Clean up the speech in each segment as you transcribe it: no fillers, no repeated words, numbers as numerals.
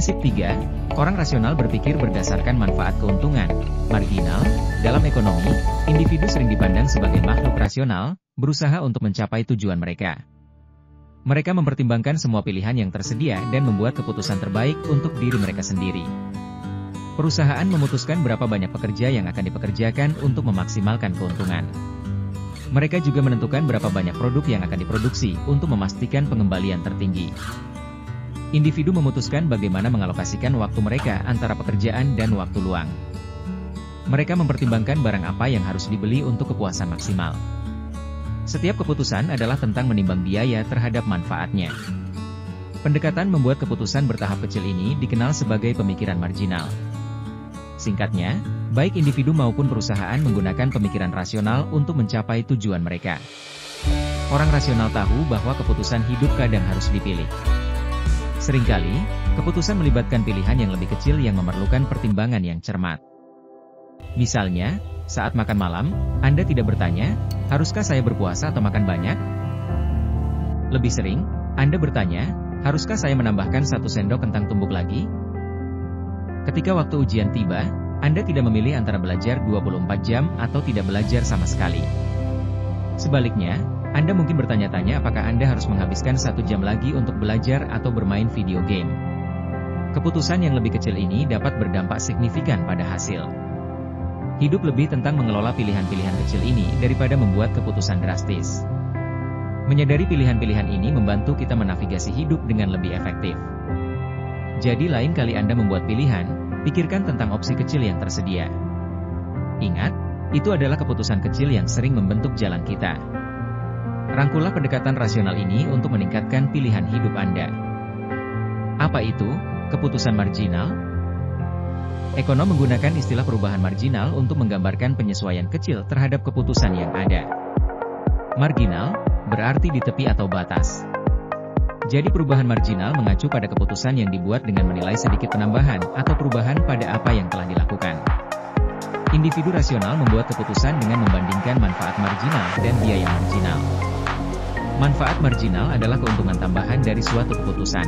Prinsip 3, orang rasional berpikir berdasarkan manfaat keuntungan, marginal. Dalam ekonomi, individu sering dipandang sebagai makhluk rasional, berusaha untuk mencapai tujuan mereka. Mereka mempertimbangkan semua pilihan yang tersedia dan membuat keputusan terbaik untuk diri mereka sendiri. Perusahaan memutuskan berapa banyak pekerja yang akan dipekerjakan untuk memaksimalkan keuntungan. Mereka juga menentukan berapa banyak produk yang akan diproduksi untuk memastikan pengembalian tertinggi. Individu memutuskan bagaimana mengalokasikan waktu mereka antara pekerjaan dan waktu luang. Mereka mempertimbangkan barang apa yang harus dibeli untuk kepuasan maksimal. Setiap keputusan adalah tentang menimbang biaya terhadap manfaatnya. Pendekatan membuat keputusan bertahap kecil ini dikenal sebagai pemikiran marginal. Singkatnya, baik individu maupun perusahaan menggunakan pemikiran rasional untuk mencapai tujuan mereka. Orang rasional tahu bahwa keputusan hidup kadang harus dipilih. Seringkali, keputusan melibatkan pilihan yang lebih kecil yang memerlukan pertimbangan yang cermat. Misalnya, saat makan malam, Anda tidak bertanya, haruskah saya berpuasa atau makan banyak? Lebih sering, Anda bertanya, haruskah saya menambahkan 1 sendok kentang tumbuk lagi? Ketika waktu ujian tiba, Anda tidak memilih antara belajar 24 jam atau tidak belajar sama sekali. Sebaliknya, Anda mungkin bertanya-tanya apakah Anda harus menghabiskan 1 jam lagi untuk belajar atau bermain video game. Keputusan yang lebih kecil ini dapat berdampak signifikan pada hasil. Hidup lebih tentang mengelola pilihan-pilihan kecil ini daripada membuat keputusan drastis. Menyadari pilihan-pilihan ini membantu kita menavigasi hidup dengan lebih efektif. Jadi lain kali Anda membuat pilihan, pikirkan tentang opsi kecil yang tersedia. Ingat, itu adalah keputusan kecil yang sering membentuk jalan kita. Rangkullah pendekatan rasional ini untuk meningkatkan pilihan hidup Anda. Apa itu keputusan marginal? Ekonom menggunakan istilah perubahan marginal untuk menggambarkan penyesuaian kecil terhadap keputusan yang ada. Marginal berarti di tepi atau batas. Jadi perubahan marginal mengacu pada keputusan yang dibuat dengan menilai sedikit penambahan atau perubahan pada apa yang telah dilakukan. Individu rasional membuat keputusan dengan membandingkan manfaat marginal dan biaya marginal. Manfaat marginal adalah keuntungan tambahan dari suatu keputusan.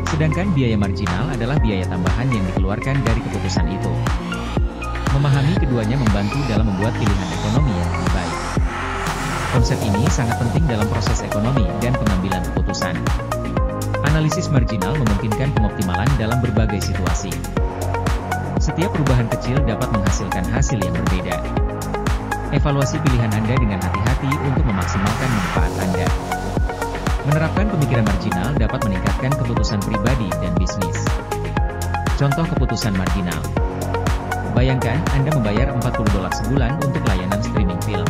Sedangkan biaya marginal adalah biaya tambahan yang dikeluarkan dari keputusan itu. Memahami keduanya membantu dalam membuat pilihan ekonomi yang lebih baik. Konsep ini sangat penting dalam proses ekonomi dan pengambilan keputusan. Analisis marginal memungkinkan pengoptimalan dalam berbagai situasi. Setiap perubahan kecil dapat menghasilkan hasil yang berbeda. Evaluasi pilihan Anda dengan hati-hati untuk memaksimalkan manfaat Anda. Menerapkan pemikiran marginal dapat meningkatkan keputusan pribadi dan bisnis. Contoh keputusan marginal. Bayangkan Anda membayar $40 sebulan untuk layanan streaming film.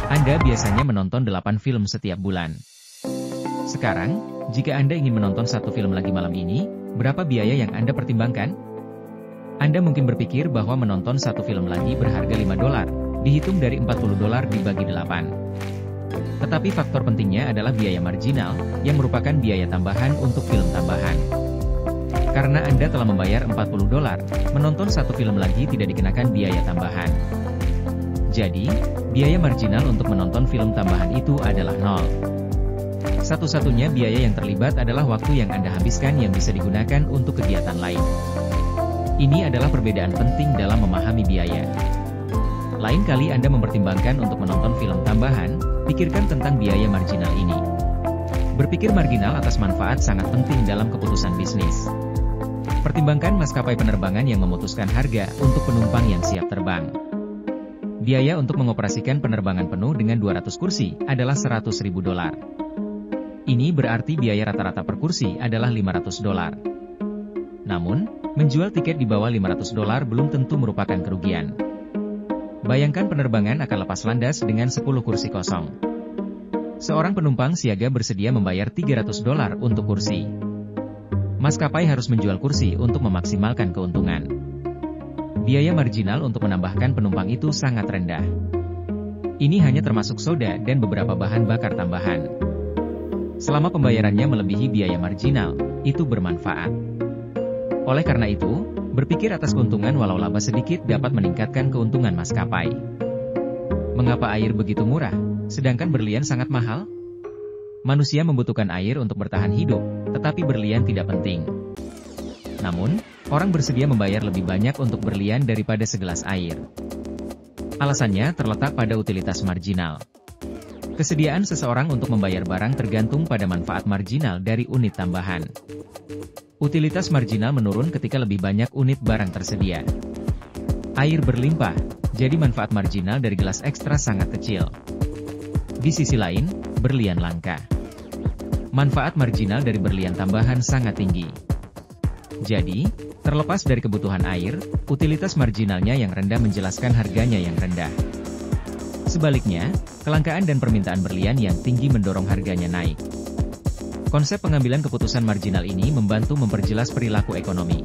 Anda biasanya menonton 8 film setiap bulan. Sekarang, jika Anda ingin menonton 1 film lagi malam ini, berapa biaya yang Anda pertimbangkan? Anda mungkin berpikir bahwa menonton 1 film lagi berharga $5, dihitung dari $40 dibagi 8. Tetapi faktor pentingnya adalah biaya marginal, yang merupakan biaya tambahan untuk film tambahan. Karena Anda telah membayar $40, menonton 1 film lagi tidak dikenakan biaya tambahan. Jadi, biaya marginal untuk menonton film tambahan itu adalah 0. Satu-satunya biaya yang terlibat adalah waktu yang Anda habiskan yang bisa digunakan untuk kegiatan lain. Ini adalah perbedaan penting dalam memahami biaya. Lain kali Anda mempertimbangkan untuk menonton film tambahan, pikirkan tentang biaya marginal ini. Berpikir marginal atas manfaat sangat penting dalam keputusan bisnis. Pertimbangkan maskapai penerbangan yang memutuskan harga untuk penumpang yang siap terbang. Biaya untuk mengoperasikan penerbangan penuh dengan 200 kursi adalah $100.000. Ini berarti biaya rata-rata per kursi adalah $500. Namun, menjual tiket di bawah $500 belum tentu merupakan kerugian. Bayangkan penerbangan akan lepas landas dengan 10 kursi kosong. Seorang penumpang siaga bersedia membayar $300 untuk kursi. Maskapai harus menjual kursi untuk memaksimalkan keuntungan. Biaya marginal untuk menambahkan penumpang itu sangat rendah. Ini hanya termasuk soda dan beberapa bahan bakar tambahan. Selama pembayarannya melebihi biaya marginal, itu bermanfaat. Oleh karena itu, berpikir atas keuntungan walau laba sedikit dapat meningkatkan keuntungan maskapai. Mengapa air begitu murah, sedangkan berlian sangat mahal? Manusia membutuhkan air untuk bertahan hidup, tetapi berlian tidak penting. Namun, orang bersedia membayar lebih banyak untuk berlian daripada segelas air. Alasannya terletak pada utilitas marginal. Kesediaan seseorang untuk membayar barang tergantung pada manfaat marginal dari unit tambahan. Utilitas marginal menurun ketika lebih banyak unit barang tersedia. Air berlimpah, jadi manfaat marginal dari gelas ekstra sangat kecil. Di sisi lain, berlian langka. Manfaat marginal dari berlian tambahan sangat tinggi. Jadi, terlepas dari kebutuhan air, utilitas marginalnya yang rendah menjelaskan harganya yang rendah. Sebaliknya, kelangkaan dan permintaan berlian yang tinggi mendorong harganya naik. Konsep pengambilan keputusan marginal ini membantu memperjelas perilaku ekonomi.